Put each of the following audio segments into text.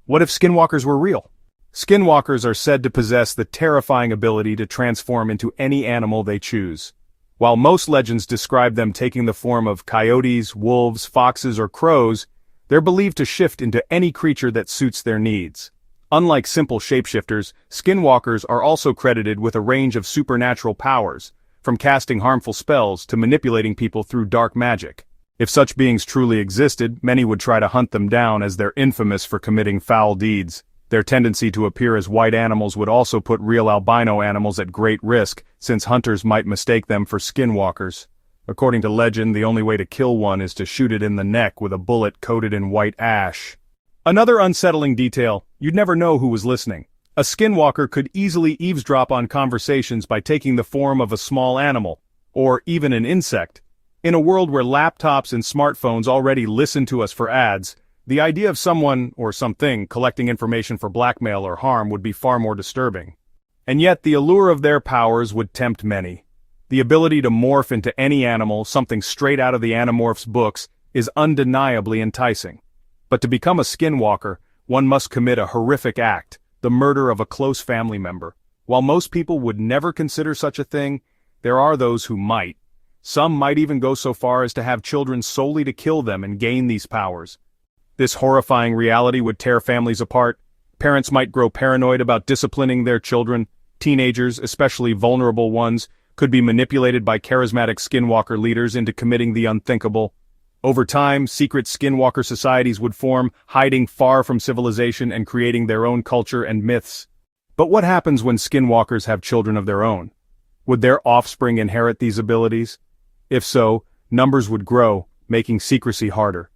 What if Skinwalkers were real? Skinwalkers are said to possess the terrifying ability to transform into any animal they choose. While most legends describe them taking the form of coyotes, wolves, foxes, or crows, they're believed to shift into any creature that suits their needs. Unlike simple shapeshifters, Skinwalkers are also credited with a range of supernatural powers, from casting harmful spells to manipulating people through dark magic. If such beings truly existed, many would try to hunt them down as they're infamous for committing foul deeds. Their tendency to appear as white animals would also put real albino animals at great risk, since hunters might mistake them for skinwalkers. According to legend, the only way to kill one is to shoot it in the neck with a bullet coated in white ash. Another unsettling detail: you'd never know who was listening. A skinwalker could easily eavesdrop on conversations by taking the form of a small animal, or even an insect. In a world where laptops and smartphones already listen to us for ads, the idea of someone, or something, collecting information for blackmail or harm would be far more disturbing. And yet the allure of their powers would tempt many. The ability to morph into any animal, something straight out of the Animorphs books, is undeniably enticing. But to become a skinwalker, one must commit a horrific act, the murder of a close family member. While most people would never consider such a thing, there are those who might. Some might even go so far as to have children solely to kill them and gain these powers. This horrifying reality would tear families apart. Parents might grow paranoid about disciplining their children. Teenagers, especially vulnerable ones, could be manipulated by charismatic skinwalker leaders into committing the unthinkable. Over time, secret skinwalker societies would form, hiding far from civilization and creating their own culture and myths. But what happens when skinwalkers have children of their own? Would their offspring inherit these abilities? If so, numbers would grow, making secrecy harder.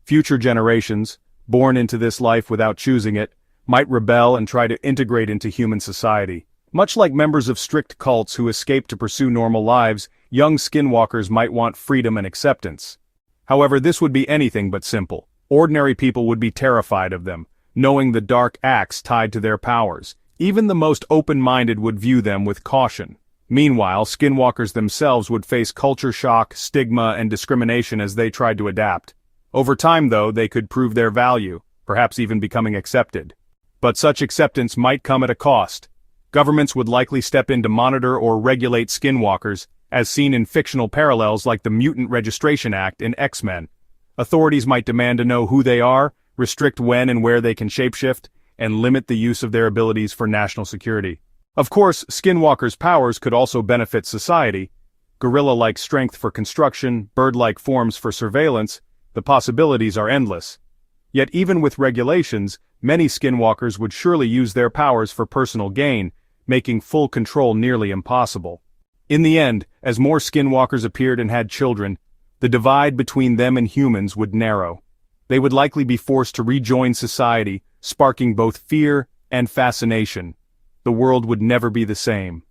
Future generations, born into this life without choosing it, might rebel and try to integrate into human society. Much like members of strict cults who escape to pursue normal lives, young skinwalkers might want freedom and acceptance. However, this would be anything but simple. Ordinary people would be terrified of them, knowing the dark acts tied to their powers. Even the most open-minded would view them with caution. Meanwhile, skinwalkers themselves would face culture shock, stigma, and discrimination as they tried to adapt. Over time, though, they could prove their value, perhaps even becoming accepted. But such acceptance might come at a cost. Governments would likely step in to monitor or regulate skinwalkers, as seen in fictional parallels like the Mutant Registration Act in X-Men. Authorities might demand to know who they are, restrict when and where they can shapeshift, and limit the use of their abilities for national security. Of course, skinwalkers' powers could also benefit society. Gorilla-like strength for construction, bird-like forms for surveillance, the possibilities are endless. Yet even with regulations, many skinwalkers would surely use their powers for personal gain, making full control nearly impossible. In the end, as more skinwalkers appeared and had children, the divide between them and humans would narrow. They would likely be forced to rejoin society, sparking both fear and fascination. The world would never be the same.